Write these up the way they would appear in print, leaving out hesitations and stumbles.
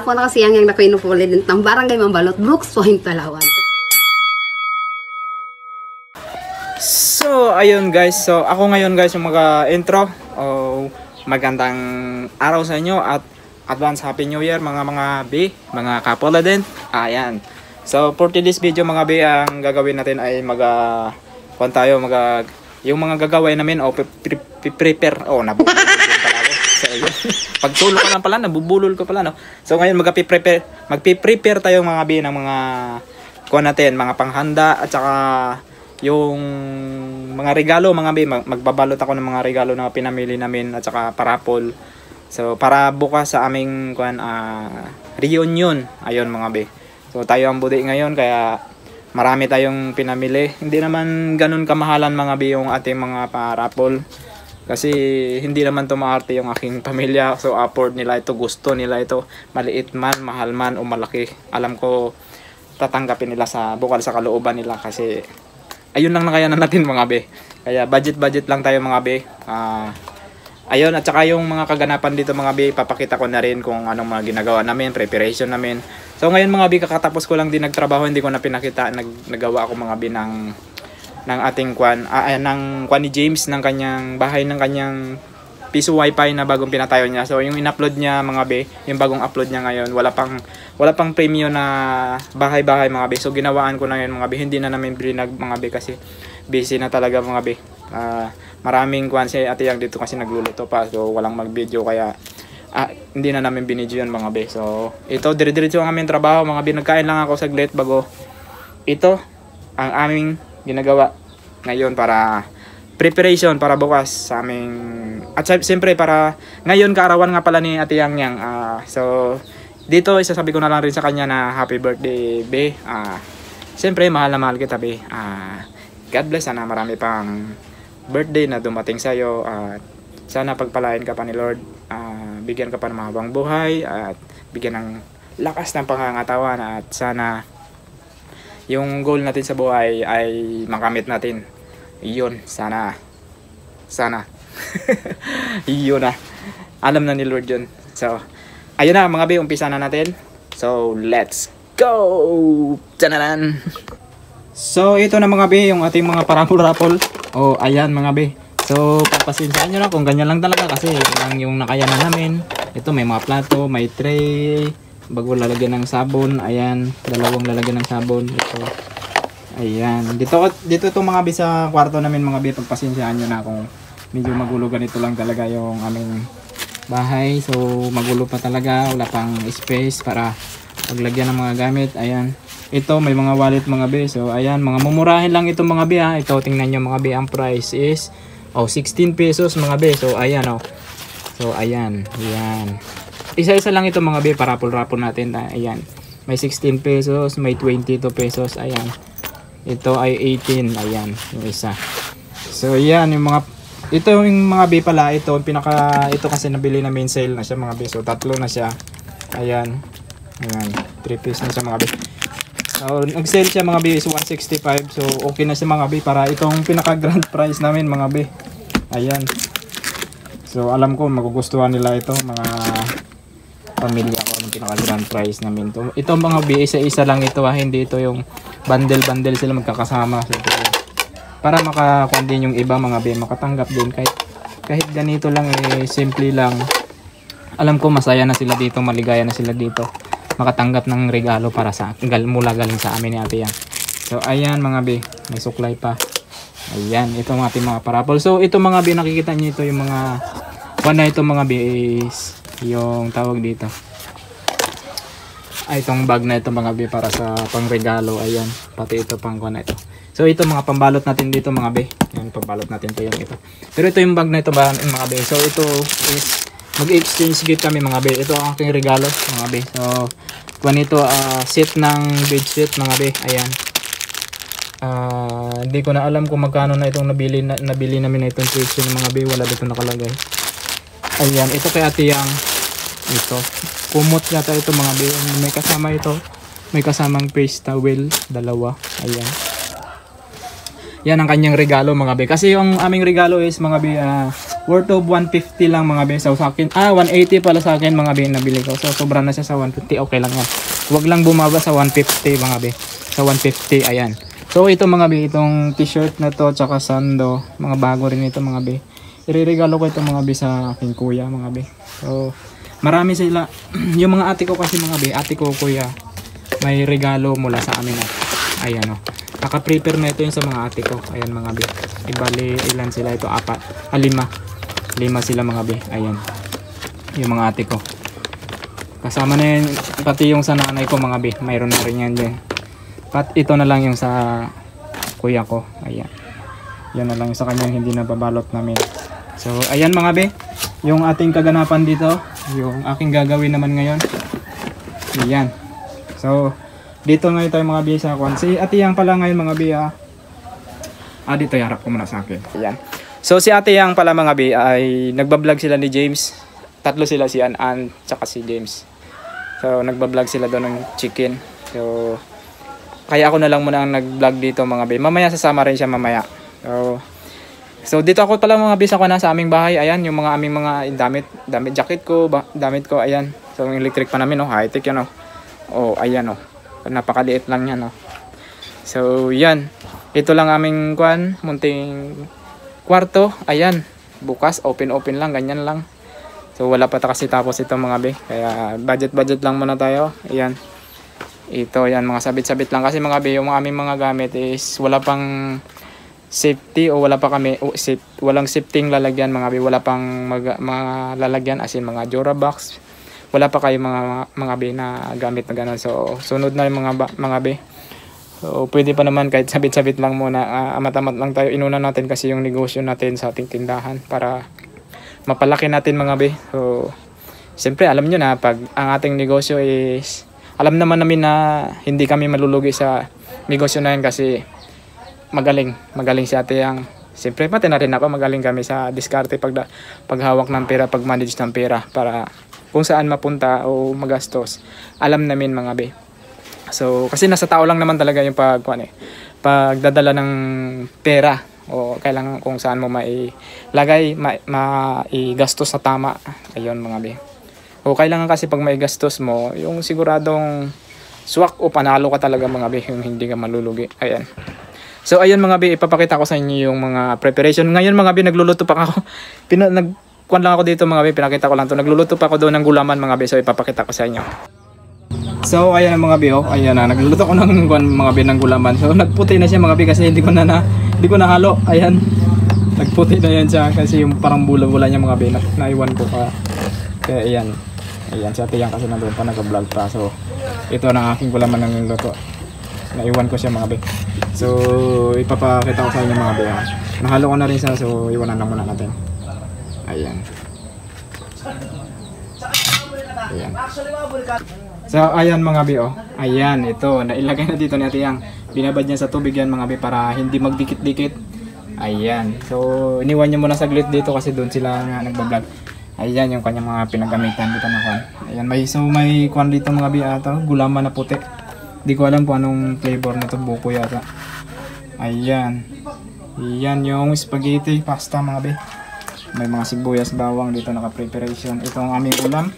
ako na kasi yang nakuinupuli din ng barangay Mambalot, Brooks Point, Palawan. So, ayun guys. So, ako ngayon guys yung mag-intro. Magandang araw sa inyo at advance Happy New Year mga B, mga kapola din. Ayan. So, for today's video mga B, ang gagawin natin ay yung mga gagawin namin prepare. Nabubulol pala ako. So, pagtulog ko lang pala, nabubulol ko pala, no? So, ngayon magpi-prepare tayo mga B ng mga natin, mga panghanda at saka yung mga regalo mga B. Magbabalot ako ng mga regalo na pinamili namin at saka parapol. So, para bukas sa aming reunion. Ayun mga B. So, tayo ang budi ngayon kaya marami tayong pinamili. Hindi naman ganun kamahalan mga B yung ating mga parapol. Kasi hindi naman tumaarte yung aking pamilya. So afford nila ito, gusto nila ito. Maliit man, mahal man o malaki. Alam ko tatanggapin nila sa bukal sa kalooban nila. Kasi ayun lang nakayanan natin mga B. Kaya budget lang tayo mga B. Ayun, at saka yung mga kaganapan dito mga B, papakita ko na rin kung anong mga ginagawa namin, preparation namin. So ngayon mga B, kakatapos ko lang din nagtrabaho, hindi ko na pinakita, nagawa ako mga B ng ating ng ni James, ng kanyang bahay, ng kanyang piso wifi na bagong pinatayo niya. So yung in-upload niya mga B, yung bagong upload niya ngayon, wala pang premium na bahay-bahay mga B. So ginawaan ko na yun mga B, hindi na namin brinag mga B kasi busy na talaga mga B. Maraming si Ate Yang dito kasi nagluluto pa, so walang mag-video kaya hindi na namin binidyo yan mga B. So ito, dire-diretso ang aming trabaho mga B. Nagkain lang ako saglit bago ito ang aming ginagawa ngayon para preparation para bukas sa aming, at siyempre para ngayon kaarawan nga pala ni Ate Yang. So dito isasabi ko na lang rin sa kanya na happy birthday B. Siyempre mahal na mahal kita B. God bless, sana marami pang birthday na dumating sa'yo at sana pagpalain ka pa ni Lord, bigyan ka pa ng mahabang buhay at bigyan ng lakas ng pangangatawan at sana yung goal natin sa buhay ay makamit natin. Iyon, sana iyon na, alam na ni Lord yun. So ayun na mga B, umpisa na natin. So let's go. Tananan. So ito na mga B, yung ating mga parapol-rapol. Ayan mga B. So pagpasensyahan nyo na kung ganyan lang talaga kasi lang yung nakayanan namin. Ito may mga plato, may tray, bago lalagyan ng sabon. Ayan, dalawang lalagyan ng sabon. Ito. Ayan. Dito itong mga B sa kwarto namin mga B. Pagpasensyahan nyo na kung medyo magulo, ganito lang talaga yung aming bahay. So magulo pa talaga, wala pang space para paglagyan ng mga gamit. Ayan. Ito may mga wallet mga B. So ayan, mga mumurahin lang ito mga B ha. Ito tingnan nyo mga B, ang price is 16 pesos mga B. So ayan So ayan, ayan. Isa-isa lang ito mga B, parapol-rapol natin. Ayan. May 16 pesos, may 22 pesos. Ayan. Ito ay 18. Ayan, yung isa. So ayan, ito yung mga B pala, ito kasi nabili na main sale na siya mga B. So tatlo na siya. Ayan. Ayan, 3 piece na siya mga B. So, nag-sale siya mga B is 165. So, okay na siya mga B para itong pinaka-grand prize namin mga B. Ayan. So, alam ko magugustuhan nila ito mga pamilya ko ng pinaka-grand prize namin to. Ito mga B, isa-isa lang ito ha. Hindi ito yung bundle sila magkakasama. So, para makakuha din yung iba mga B, makatanggap din kahit ganito lang simple lang. Alam ko masaya na sila dito, maligaya na sila dito. Makatanggap ng regalo para mula galing sa amin ni Ate Yang. So ayan mga B, may suklay pa. Ayan, ito ang ating mga parapol. So ito mga B, nakikita niyo ito yung mga na ito mga B is yung tawag dito. Itong bag na ito mga B para sa pangregalo. Ayan, pati ito pang na ito. So ito mga pambalot natin dito mga B. Yan, pambalot natin ito yung ito. Pero ito yung bag na ito ba mga B. So ito is mag-exchange gift kami mga B. Ito ang aking regalo mga B. So ito set ng bedsheet mga B. Ayan. Hindi ko na alam kung magkano na itong nabili namin na itong presyo ng mga B. Wala dito nakalagay. Ayan, ito kay Ate Yang. Ito. Kumot yata ito mga B. May kasama ito. May kasamang face towel. Dalawa. Ayan. Yan ang kanyang regalo mga B. Kasi yung aming regalo is mga B, worth of 150 lang mga be. So sa akin, 180 pala sa akin mga be nabili ko. So sobra na siya sa 150, okay lang yan. Huwag lang bumaba sa 150 mga be. Sa 150, ayan. So ito mga be, itong t-shirt na to, tsaka sando, mga bago rin ito mga be. Ireregalo ko ito mga be sa aking kuya mga be. So marami sila, yung mga ate ko kasi mga be, ate ko kuya, may regalo mula sa amin. Ayan o. Naka-prepare na ito yung sa mga ate ko. Ayan mga be. Ibali ilan sila ito? 4. 5 sila mga be. Ayan. Yung mga ate ko. Kasama na yun. Pati yung sa nanay ko mga be. Mayroon na rin yan dyan. Ito na lang yung sa kuya ko. Ayan. Yan na lang yung sa kanya hindi nababalot namin. So ayan mga be. Yung ating kaganapan dito. Yung aking gagawin naman ngayon. Ayan. So dito ngayon tayo mga be sa kwan. Si ate yang pala ngayon mga be dito yarap ko muna sa akin. Ayan. So si ate yang pala mga be ay nagbablog sila ni James. Tatlo sila, si Ann tsaka si James. So nagbablog sila doon ng chicken. So kaya ako na lang muna ang nag-vlog dito mga be. Mamaya sasama rin siya mamaya. So dito ako pala mga be sa kwan sa aming bahay. Ayan yung mga aming mga damit jacket ko, damit ko ayan. So yung electric pa namin high tech yan ayan napakaliit lang yan So yan, ito lang aming kwan, munting kwarto. Ayan, bukas open lang, ganyan lang. So wala pa kasi tapos ito mga be, kaya budget lang muna tayo. Ayan, ito yan mga sabit lang kasi mga be, yung aming mga gamit is wala pang safety o wala pa kami walang safety lalagyan mga be, wala pang mga lalagyan as in mga Durabox. Wala pa kayo mga be na gamit na gano'n. So sunod na yung mga be. So pwede pa naman kahit sabit lang muna. Amat-amat lang tayo. Inuna natin kasi yung negosyo natin sa ating tindahan para mapalaki natin mga be. So siyempre alam nyo na pag ang ating negosyo is alam naman namin na hindi kami malulugi sa negosyo na yun kasi magaling si ate yang. Siyempre pati na rin ako magaling kami sa diskarte paghawak ng pera, pag-manage ng pera para kung saan mapunta o magastos, alam namin mga be. So kasi nasa tao lang naman talaga yung pagdadala ng pera o kailangan kung saan mo mailagay, maigastos sa tama. Ayun mga be. O kailangan kasi pag maigastos mo, yung siguradong swak o panalo ka talaga mga be, yung hindi ka malulugi. Ayan. So ayun mga be, ipapakita ko sa inyo yung mga preparation. Ngayon mga be, nagluluto pa ako. Kuan lang ako dito mga be, pinakita ko lang to. Nagluluto pa ako doon ng gulaman mga be, so ipapakita ko sa inyo. So ayan mga be, ayan na, nagluluto ko ng mga be ng gulaman. So nagputi na siya mga be kasi hindi ko nahalo. Ayan. Nagputi na yan siya kasi yung parang bula-bula niya mga be, naiwan ko pa. Kaya ayan. Ayan si ate yan kasi nandoon pa nag-vlog pa. So ito na aking gulaman ng luto. Naiwan ko siya mga be. So ipapakita ko sa inyo mga be. Nahalo ko na rin siya, so iwanan lang muna natin. Ayan. Ayan. So ayan mga be, ayan, ito nailagay na dito ni ate yang. Binabad niya sa tubig yan mga be para hindi magdikit-dikit. Ayan. So iniwan niya muna saglit dito kasi doon sila nga nagbablog. Ayan yung kanyang mga pinagamitan dito na kwan. Ayan, may kwan dito mga be gulaman na puti. Di ko alam kung anong flavor nito, buko yata. Ayan. Ayan yung spaghetti pasta mga be. May mga sibuyas, bawang dito naka-preparation. Ito ang aming ulam.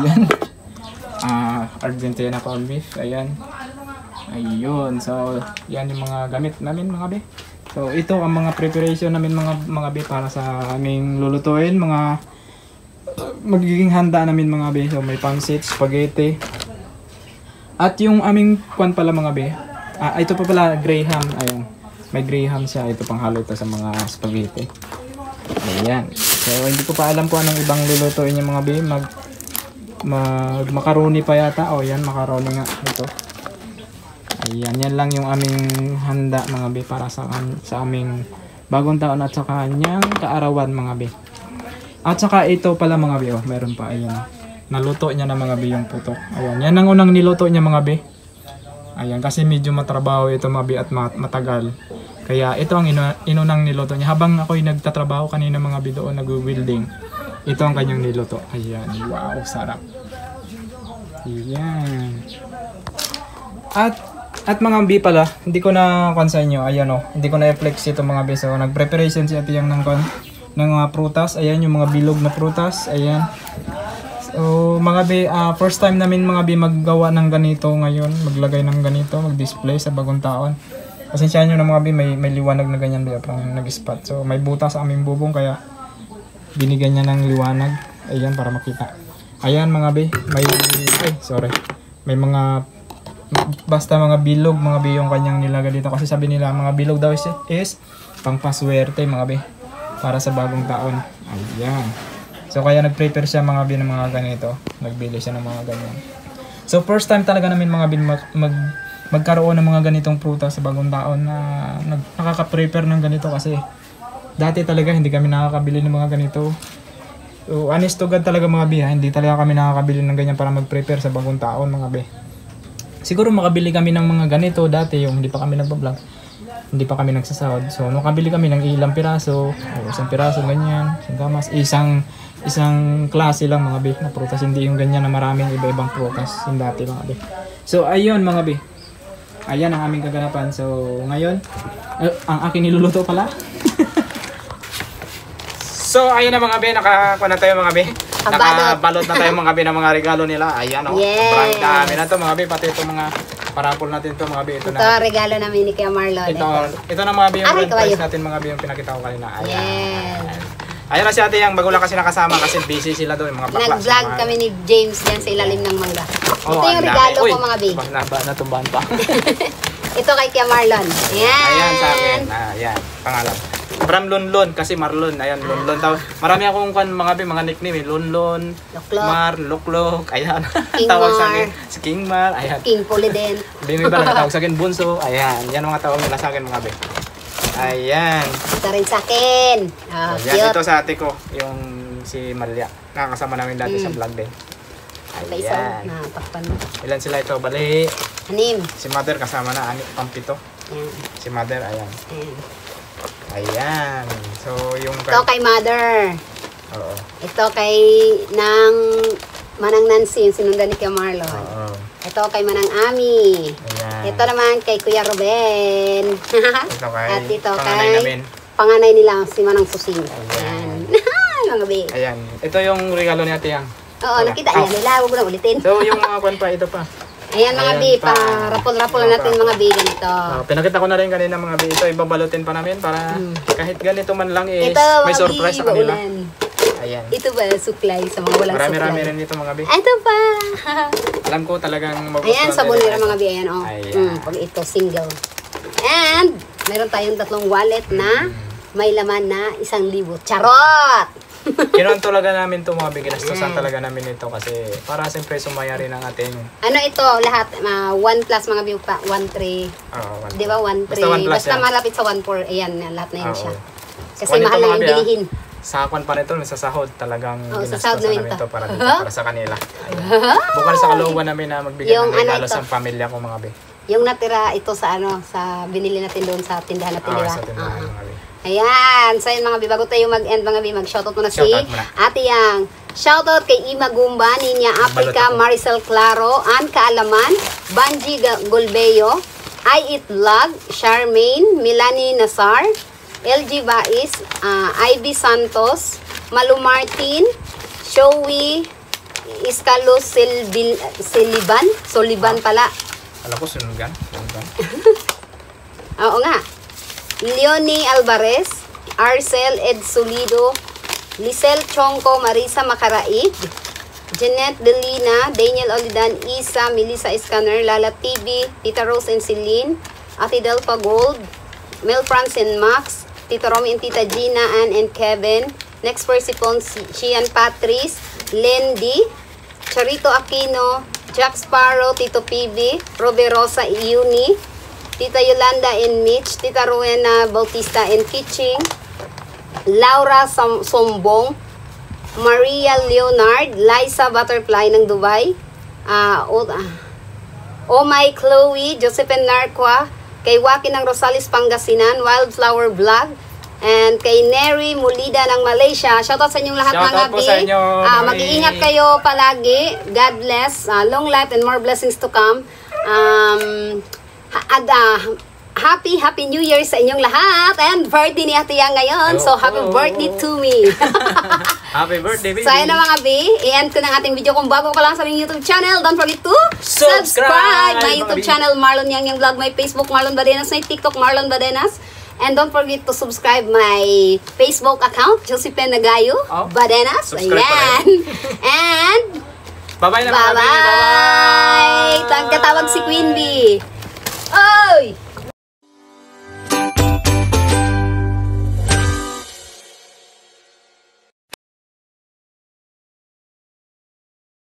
Ayan. Argentina corned beef. Ayan. Ayun. So, yan yung mga gamit namin mga be. So, ito ang mga preparation namin mga be para sa aming lulutuin. Magiging handa namin mga be. So, may pancit, spaghetti. At yung aming kwan pala mga be. Ito pa pala, graham. Ayun. May graham siya. Ito pang halo ito sa mga spaghetti. Ayan. So, hindi ko pa alam kung anong ibang lulutuin yung mga be. Macaroni pa yata. Yan, macaroni nga. Ito. Ayan, yan lang yung aming handa mga be para sa aming bagong taon at sa kanyang kaarawan mga be. At saka ito pala mga be, meron pa. Ayan. Naluto niya na mga be yung puto. Ayan, yan ang unang niluto niya mga be. Ayan, kasi medyo matrabaho ito mga be at matagal. Kaya ito ang inunang niluto niya. Habang ako'y nagtatrabaho kanina mga be doon, nag-welding. Ito ang kanyang niluto. Ayan, wow, sarap. Ayan. At mga be pala, hindi ko na kon sa inyo. Ayan hindi ko na i-flex ito mga be. So, nag-preparation si ate yang ng ng mga prutas. Ayan yung mga bilog na prutas. Ayan. So mga be, first time namin mga be maggawa ng ganito ngayon. Maglagay ng ganito, mag-display sa bagong taon. Pasensyahan nyo na mga be, may liwanag na ganyan be, parang nag-spot. So may butas sa aming bubong kaya binigyan niya ng liwanag. Ayan para makita. Ayan mga be, may mga basta mga bilog mga be yung kanyang nilagay dito kasi sabi nila mga bilog daw is pangpaswerte mga be para sa bagong taon. Ayan. So kaya nag-prepare siya mga be ng mga ganito. Nagbili siya ng mga ganyan. So first time talaga namin mga be magkaroon ng mga ganitong prutas sa bagong taon na nakaka-prepare ng ganito kasi dati talaga hindi kami nakakabili ng mga ganito. So, honest to God talaga mga be, hindi talaga kami nakakabili ng ganyan para mag-prepare sa bagong taon mga be. Siguro makabili kami ng mga ganito dati yung hindi pa kami nagbablog. Hindi pa kami nagsasahod. So, nakabili kami ng ilang piraso, o isang piraso ganyan, isang klase lang mga be na prutas, hindi yung ganyan na maraming iba-ibang prutas yung dati mga be. So, ayun mga be. Ayan ang aming kaganapan. So, ngayon, ang aking niluluto pala. So, ayun na mga be, nakakuha na tayo mga be. Nakabalot na tayo mga be ng mga regalo nila. Ayan o. Yes. Sobrang dami na to mga be. Pati ito mga parapol natin to mga be. Ito regalo namin ni Kuya Marlon. Ito na mga be yung grand prize natin mga be yung pinakita ko kanina. Ayan. Yes. Ayan na si ate yung bago lang kasi nakasama kasi busy sila doon. Mga baklas. Nag-vlog kami ni James yan sa ilalim ng mangga. Ito yung regalo ko mga be. Natumbahan pa. Ito kay Kuya Marlon. Ayan. Ayan sa akin. Ayan. Pangalan. From Lunlon kasi Marlon. Ayan, Lunlon tawag. Marami akong mga nickname. Lunlon, Loklok. Mar, Loklok. Ayan. King tawag sa Mar. akin. Si King Mar. Ayan. King Poliden. Yung iba nagtawag sa akin, Bunso. Ayan. Yan ang mga tawag nila sa akin mga be. Ayan. Ito rin sa akin. Ayan. Cute. Ito sa ate ko. Yung si Malia. Nakakasama namin dati sa vlog din. Ayan. Takpan. Ilan sila ito? Bali. 6. Si Mother kasama na. Pampito. Ayan. Si Mother. Ayan. Ayan. Ayan. So, yung... Ito kay Mother. Oo. Ito kay Manang Nancy, yung sinundan ni Kuya Marlon. Oo. Ito kay Manang Ami. Ayan. Ito naman kay Kuya Ruben. Ito kay... At ito panganay kay namin. panganay nila, si Manang Susing. Ayan. Ayan. Mga be. Ayan. Ito yung regalo ni Ate Yang. Oo, nakita niya nila. Huwag mo na ulitin. So, yung mga kwan pa, ito pa. Ayan mga Ayan be, pa. rapol-rapol natin mga be ganito. Pinakita ko na rin kanina mga be. Ito, ibabalutin pa namin para kahit ganito man lang is Ito may mga surprise be, sa kanila. baulan. Ayan. Ito ba, suklay sa mga walang Marami-rami suklay. rin ito mga be. Ito pa. Alam ko talagang magustuhan. Ayan, sabonera mga be. Ayan, oh. Ayan. Pag ito, single. And, meron tayong 3 wallet na may laman na 1,000. Charot! Kinuhan talaga namin ito mga be. Ginastusan talaga namin ito kasi para siyempre sumaya rin ang ating... Ano ito, lahat, 1 plus mga view pa, 1-3. Di ba, 1-3. Basta malapit sa 1-4, ayan, lahat na yun siya. Kasi mahal lang yung bilihin. Sa kwan pa nito, sa sahod talagang sasahod ginastusan namin ito para dito, para sa kanila. Bukal sa kalooban namin na magbigay ng regalo sa pamilya ko mga be. Yung natira ito sa sa binili natin doon sa tindahan natin, di ba? Sa tindahan mga be. Ayan, so yun mga bi, bago tayo mag-end mga bi, mag-shoutout muna si Ate Yang. Shoutout kay Ima Gumba, Ninya Africa, Maricel Claro, Ann Kaalaman, Banji Golbeo, I Eat Vlog, Charmaine, Milani Nasar, LG Bais, Ivy Santos, Malu Martin, Showy Iscalo Soliban pala. Alam ko, sunugan. Oo nga. Leonie Alvarez, Arcel Ed Solido, Lisel Chongko, Marisa Macaraig, Jeanette Delina, Daniel Olidan, Isa, Melissa Escaner, Lala TV, Tita Rose and Celine, Ate Delpa Gold, Mel France and Max, Tita Romy and Tita Gina, Ann and Kevin, Next Persipon, Cian Patrice, Lendi, Charito Aquino, Jack Sparrow, Tito PV, Roberosa Iuni, Tita Yolanda and Mitch, Tita Rowena Bautista and Kitching, Laura Sombong, Maria Leonard, Liza Butterfly ng Dubai, Omay Chloe, Josephine Narqua, kay Joaquin ng Rosales Pangasinan, Wildflower Vlog, and kay Neri Mulida ng Malaysia. Shoutout sa inyong lahat mga bi. Mag-iingat kayo palagi. God bless. Long life and more blessings to come. Happy New Year sa inyong lahat. And birthday ni Ate Yang ngayon. So, happy birthday to me. Happy birthday, baby. So, ayun na mga B. I-end ko ng ating video. Kung bago ka lang sa aming YouTube channel, don't forget to subscribe my YouTube channel, Marlon Yang Yang Vlog, my Facebook, Marlon Badenas, my TikTok, Marlon Badenas. And don't forget to subscribe my Facebook account, Josephine Nagayo Badenas. Ayan. And Bye-bye na mga baby. bye-bye. Tagkatawag si Queen Bee. Oy!